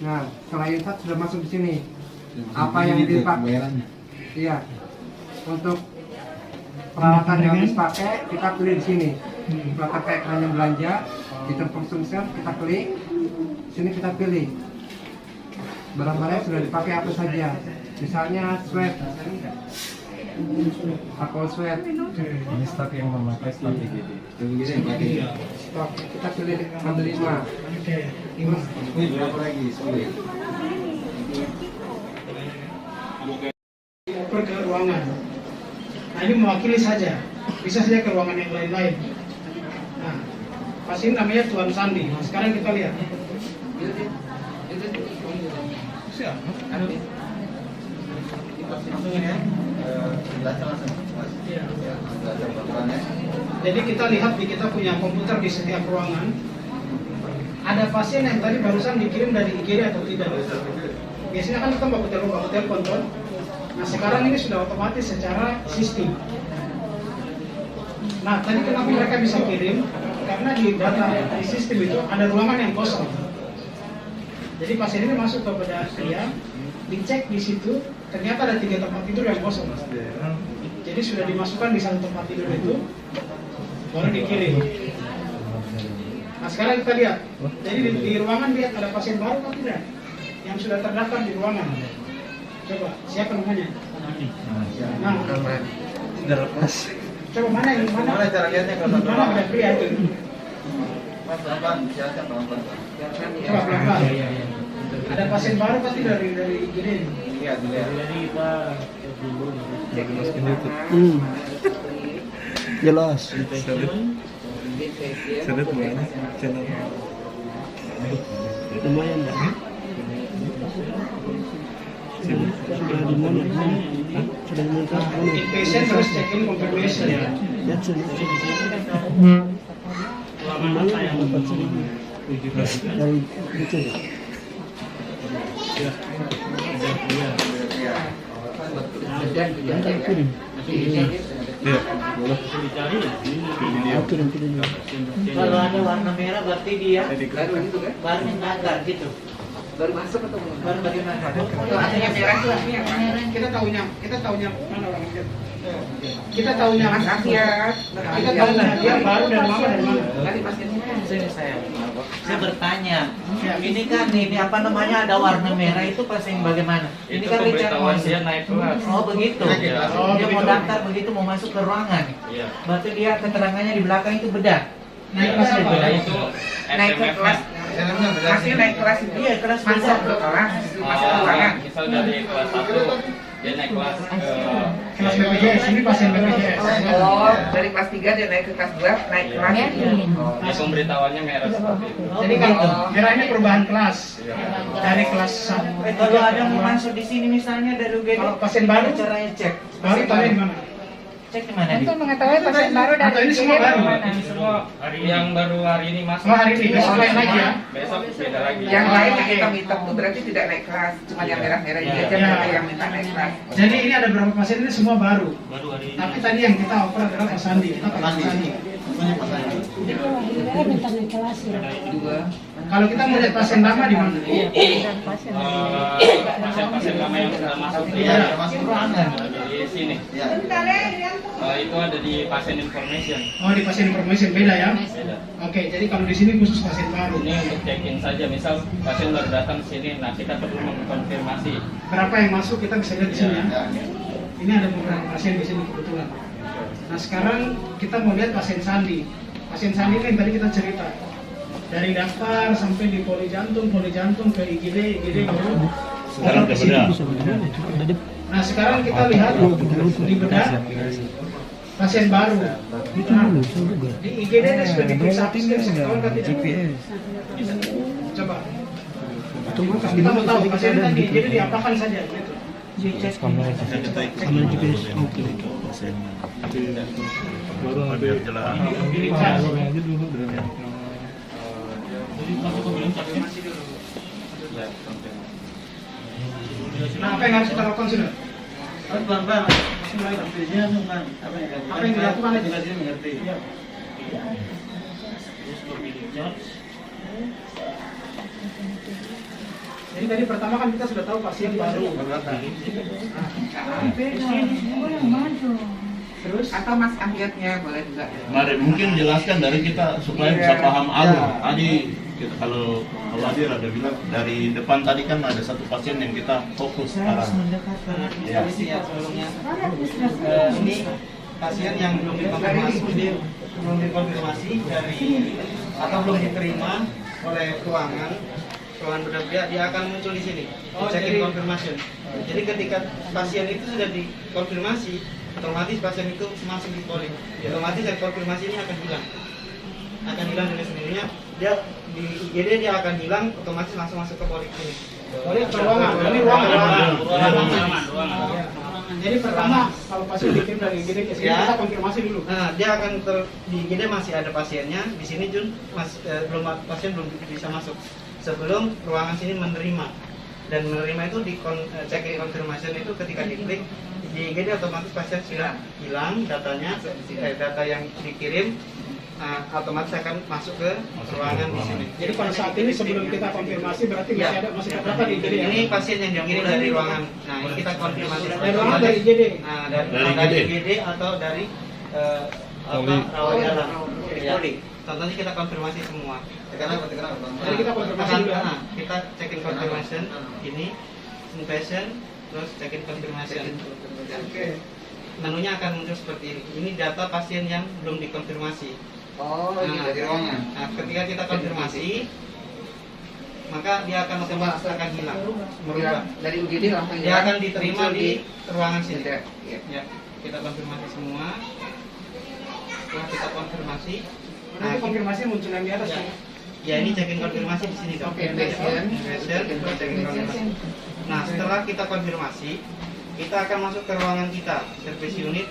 Nah, setelah insert sudah masuk di sini. Apa yang dipakai? Iya. Untuk peralatan yang habis pakai, kita pilih di sini. Peralatan kayak keranjang belanja, di tempat insert kita klik. Sini kita pilih. Barang-barang yang sudah dipakai apa saja. Misalnya sweat, alkohol sweat. Ini stok yang memakai stok IGD. Stok kita pilih ada 5. Oke. Ini berapa lagi? 10. Oper ke ruangan. Nah, ini mewakili saja. Bisa saja ke ruangan yang lain-lain. Nah, pasien namanya Tuan Sandi. Nah, sekarang kita lihat. Jadi kita lihat di kita punya komputer di setiap ruangan. Ada pasien yang tadi barusan dikirim dari IGD atau tidak? Biasanya kan kita baku telepon toh. Nah sekarang ini sudah otomatis secara sistem. Nah tadi kenapa mereka bisa kirim? Karena di data di sistem itu ada ruangan yang kosong. Jadi pasien ini masuk ke bedah dia, dicek di situ, ternyata ada 3 tempat tidur yang kosong. Jadi sudah dimasukkan di satu tempat tidur itu, baru dikirim. Nah sekarang kita lihat, jadi di ruangan lihat ada pasien baru atau tidak? Yang sudah terdaftar di ruangan. Coba, siapa namanya? Nah, Sudah lepas. coba mana yang mana? Mana cara lihatnya kalau satu Mana ada pria itu? Mas pelan-pelan, silakan pelan-pelan. Coba pelan-pelan. Ada pasien baru pasti dari IGD ini. Lihat, lihat. Jelas. Sedot mana? Channel. Lumayan dah. Sudah di mana? Sudah di mana? Inpatient terus check in confirmation ya. Dari itu. Kalau ada warna merah berarti dia baru mengajar gitu. Baru masuk atau belum? Baru bagaimana? Kalau adanya merah itu artinya apa? Kita tahunya mana orang itu? Kita tahunya Mas Afiat. Kita tahunya dia baru dari mana dari mana? Tadi pasiennya. Saya bertanya, ini kan ini apa namanya ada warna merah itu pas yang bagaimana? Ini kan Richard dia naik kelas. Oh begitu. Dia mau daftar begitu mau masuk ke ruangan. Iya. Berarti dia keterangannya di belakang itu bedah. Naik kelas Beda apa? itu Naik ke kelas. Masih naik kelas itu. Iya kelas Masuk ke kelas. Masuk ke ruangan. Misal dari kelas 1 dia naik kelas Kelas BPJS, ini pasien BPJS. Oh, dari kelas 3 dia naik ke kelas 2, naik kelas. di pemberitahuannya merah seperti itu. Jadi kalau merah ini perubahan kelas dari kelas 1. Kalau ada yang mau masuk di sini misalnya dari UGD, Kalau pasien baru, caranya cek. baru tahu di mana? Cek di mana? Untuk mengetahui pasien baru Atau ini semua baru? Ini semua yang baru hari ini masuk. Oh, hari ini, besok lain lagi ya? Besok beda lagi. Yang lain yang hitam-hitam itu berarti tidak naik kelas, cuma yang merah-merah ini aja mereka yang minta naik kelas. Jadi ini ada beberapa pasien ini semua baru. Baru hari ini. Tapi tadi yang kita oper adalah Pak Sandi. Kita pakai Pak Sandi. minta naik kelas ya. Kalau kita mau lihat pasien lama di mana? Pasien-pasien lama yang sudah masuk di sini. Itu ada di pasien information. Oh, di pasien information beda ya? Beda. Oke, jadi kalau di sini khusus pasien baru. Ini untuk check-in saja. Misal pasien baru datang ke sini, nah kita perlu mengkonfirmasi. Berapa yang masuk kita bisa lihat di sini ya. Ini ada beberapa pasien di sini kebetulan. Nah sekarang kita mau lihat pasien Sandi. Pasien Sandi ini yang tadi kita cerita. Dari daftar sampai di poli jantung ke IGD baru. Sekarang udah bedah. Nah sekarang kita lihat di bedah pasien baru. Nah, di IGD ini sudah diperiksa tahun kan tidak? Coba. Kita mau tahu pasien tadi di IGD diapakan saja gitu. Baru nanti jelas. Nah, apa yang harus kita lakukan sudah? Harus pelan-pelan. Apa yang dilakukan aja? Mengerti. Ya. Jadi tadi pertama kan kita sudah tahu pasien baru. Terus atau Mas Ahliatnya boleh juga. Mari mungkin jelaskan dari kita supaya bisa paham alur. Tadi kita kalau Adir ada bilang dari depan tadi kan ada satu pasien yang kita fokus arah. Ya. Sebelumnya ini pasien yang belum dikonfirmasi dari atau belum diterima oleh ruangan berbeda, dia akan muncul di sini. Check-in confirmation. Jadi ketika pasien itu sudah dikonfirmasi, otomatis pasien itu masuk di poli. Otomatis yang konfirmasi ini akan hilang dengan sendirinya. Dia di IGD dia akan hilang, otomatis langsung masuk ke poli ini. Poli ke ruangan. Ini ruangan. Jadi pertama kalau pasien dikirim dari IGD ke sini kita konfirmasi dulu. Nah, dia akan di IGD masih ada pasiennya. Di sini pasien belum bisa masuk. Sebelum ruangan sini menerima, dan menerima itu di check-in confirmation itu ketika diklik di IGD otomatis pasien sudah hilang datanya, data yang dikirim otomatis akan masuk ke ruangan di sini. Jadi pada saat ini sebelum kita konfirmasi berarti masih ada berapa di IGD? Ini pasien yang dikirim dari ruangan. Nah, ini kita konfirmasi dari ruangan dari IGD. Nah, dari IGD atau dari rawat jalan. Contohnya kita konfirmasi semua. Jadi kita konfirmasi dulu. Kita check-in confirmation ini inpatient, terus check-in confirmation. Menunya akan muncul seperti ini. Ini data pasien yang belum dikonfirmasi. Ini dari ruangan. Nah, ketika kita konfirmasi, maka dia akan otomatis akan hilang, merubah. Dari UGD langsung Dia akan diterima di ruangan sini. Ya. Kita konfirmasi semua. Setelah kita konfirmasi, nanti konfirmasi muncul yang di atas ya. Ya, ini check-in konfirmasi di sini dok. Nah, setelah kita konfirmasi, kita akan masuk ke ruangan kita, service unit.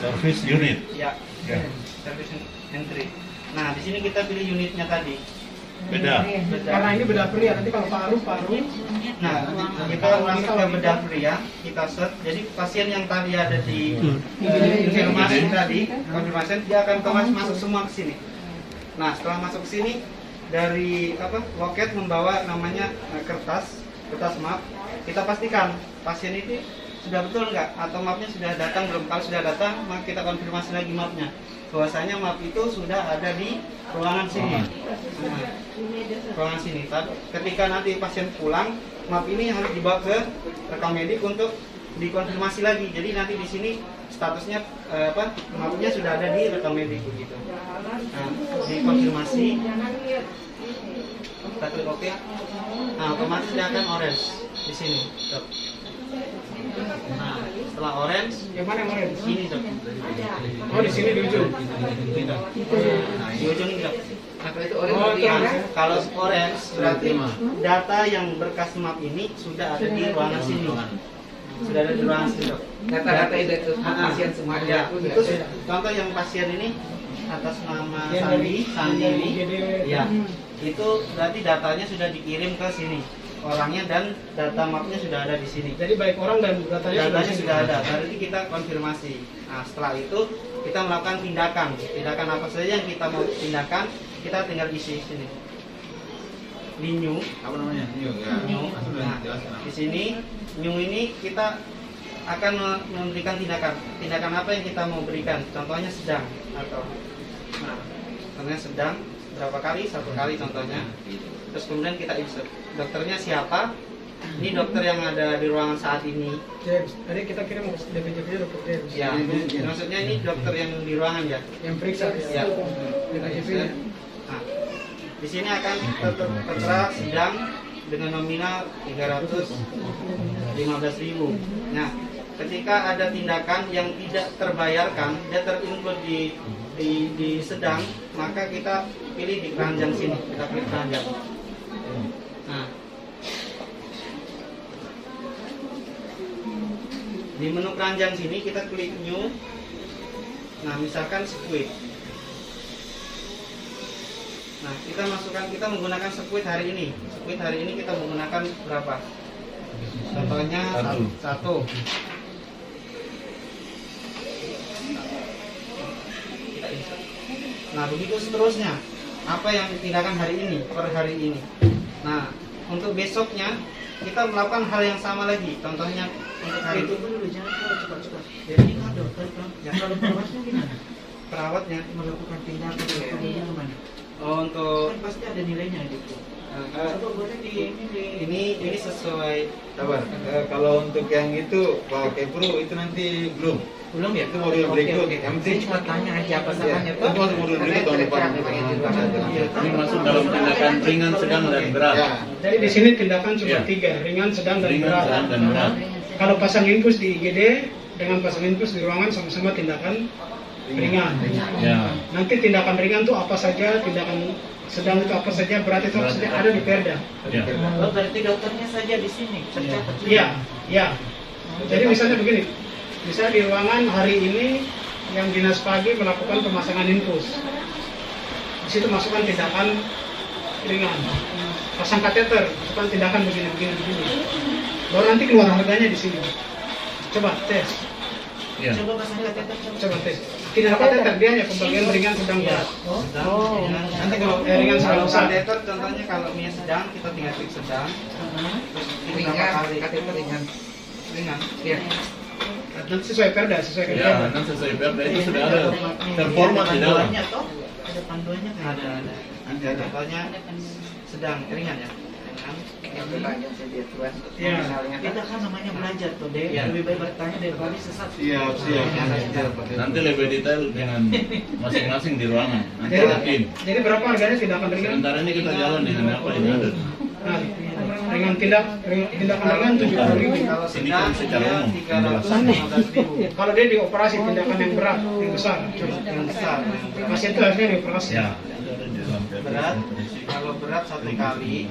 Service unit. Ya. Service entry. Nah, di sini kita pilih unitnya tadi. Beda. Karena ini bedah pria, nanti kalau paru. Nah, kita masuk ke bedah pria, kita search. Jadi pasien yang tadi ada di konfirmasi tadi, konfirmasi dia akan otomatis masuk semua ke sini. Nah, setelah masuk ke sini dari loket membawa namanya kertas map. Kita pastikan pasien itu sudah betul nggak atau mapnya sudah datang belum. Kalau sudah datang, maka kita konfirmasi lagi mapnya. Bahwasanya map itu sudah ada di ruangan sini. Ruangan sini. Ketika nanti pasien pulang, map ini harus dibawa ke rekam medik untuk dikonfirmasi lagi. Jadi nanti di sini statusnya mapnya sudah ada di rekam medik begitu. Nah, dikonfirmasi. Kita klik OK. Nah, otomatis dia akan orange di sini. Nah, setelah orange, yang mana yang orange? Ini dok. Oh, di sini di ujung. Nah, di ujung ini dok. Kalau orange berarti data yang berkas map ini sudah ada di ruangan sini. Sudah ada di ruangan sini dok. Data-data itu pasien semua ya. Itu contoh yang pasien ini atas nama Sandi ini. Ya. Itu berarti datanya sudah dikirim ke sini. Orangnya dan data mapnya sudah ada di sini. Jadi baik orang dan datanya sudah ada. Berarti kita konfirmasi. Nah, setelah itu kita melakukan tindakan. Tindakan apa saja yang kita mau tindakan, kita tinggal isi sini. Di new. Apa namanya? New. Nah, di sini new ini kita akan memberikan tindakan. Tindakan apa yang kita mau berikan? Contohnya sedang atau contohnya sedang berapa kali? 1 kali contohnya. Terus kemudian kita insert. Dokternya siapa? Ini dokter yang ada di ruangan saat ini. James, tadi kita kirim DPJP dokter James. Ya, maksudnya ini dokter yang di ruangan ya? Yang periksa ya. Nah, di sini akan tertera sedang dengan nominal 315.000. Nah, ketika ada tindakan yang tidak terbayarkan, dia terinclude di sedang, maka kita pilih di keranjang sini, kita pilih keranjang. Nah, Di menu keranjang sini kita klik new. Nah, misalkan squid. Nah, kita menggunakan squid hari ini. Squid hari ini kita menggunakan berapa? Contohnya satu. Nah, begitu seterusnya. Apa yang tindakan hari ini, per hari ini. Nah, untuk besoknya kita melakukan hal yang sama lagi. Contohnya untuk hari itu dulu, jangan cepat-cepat. Jadi ya, kalau perawatnya gimana? Perawatnya melakukan tindakan kemana? Oh, untuk kan pasti ada nilainya gitu. Ini sesuai. Sabar. Kalau untuk yang itu Pak Kepru itu nanti belum ya? Itu modul berikut. Yang penting cuma tanya aja apa salahnya. Itu modul berikut tahun depan. Ini masuk dalam tindakan ringan, sedang, dan berat. Jadi di sini tindakan cuma 3, ringan, sedang, dan Ringan, berat. sedang, dan berat. Kalau pasang infus di IGD dengan pasang infus di ruangan sama-sama tindakan ringan. Ya. Nanti tindakan ringan itu apa saja, tindakan sedang itu apa saja, berat itu apa saja ada di Perda. Ya. Oh, berarti dokternya saja di sini. Iya. Jadi misalnya begini, misalnya di ruangan hari ini yang dinas pagi melakukan pemasangan infus. Di situ masukkan tindakan ringan. Pasang kateter, masukkan tindakan begini. Baru nanti keluar harganya di sini. Coba tes. Ya. Coba pasang kateter. Coba tes. Tidak ada kateter, dia hanya pembagian ringan, sedang, berat. Nanti kalau ringan sedang besar. Kateter contohnya kalau minyak sedang kita tinggal klik sedang. Terus ini berapa kali? Kateter ringan. Iya. Nanti sesuai Perda, sesuai Ya, Perda. nanti sesuai Perda itu sudah ada terformat di dalam. Ada panduannya kan? Ada. Contohnya sedang ringan ya. Ya. Kita kan namanya belajar tuh deh. Lebih baik bertanya daripada sesat. Siap. Nanti lebih detail dengan masing-masing di ruangan. Nanti yakin. Jadi berapa harganya tindakan ringan? Sementara ini kita jalan dengan apa yang ada. Nah, tindakan ringan 70.000. Kalau Ini kan secara umum. 315.000. Kalau dia dioperasi tindakan yang berat, yang besar, Yang besar. pasien itu harusnya dioperasi. Ya. Itu ada di dalam Perda. Berat. Kalau berat 1 kali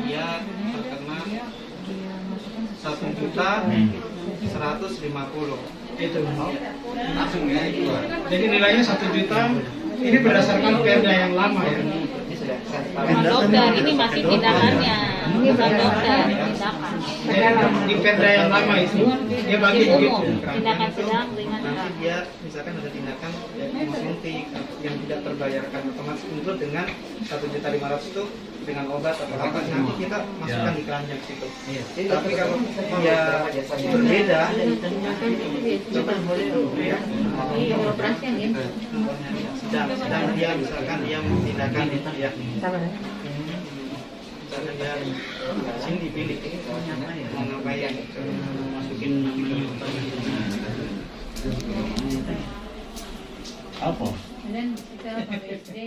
dia terkena 1.150.000. Itu. Langsung ya keluar. Jadi nilainya 1 juta. Ini berdasarkan Perda yang lama ya. Bukan dokter, ini masih tindakannya. Bukan dokter, tindakan. Di Perda yang lama itu dia bagi begitu. Tindakan sedang, ringan, Nanti berat. dia misalkan ada tindakan suntik yang tidak terbayarkan otomatis include dengan 1.500.000 itu dengan obat atau apa nanti kita masukkan di keranjang situ. Tapi kalau dia berbeda, coba boleh ya. Iya, operasi yang ini. Sedang dia misalkan dia tindakan itu ya. Misalnya dia sini dipilih mau ngapain, masukin Apa? Dan kita pakai SD.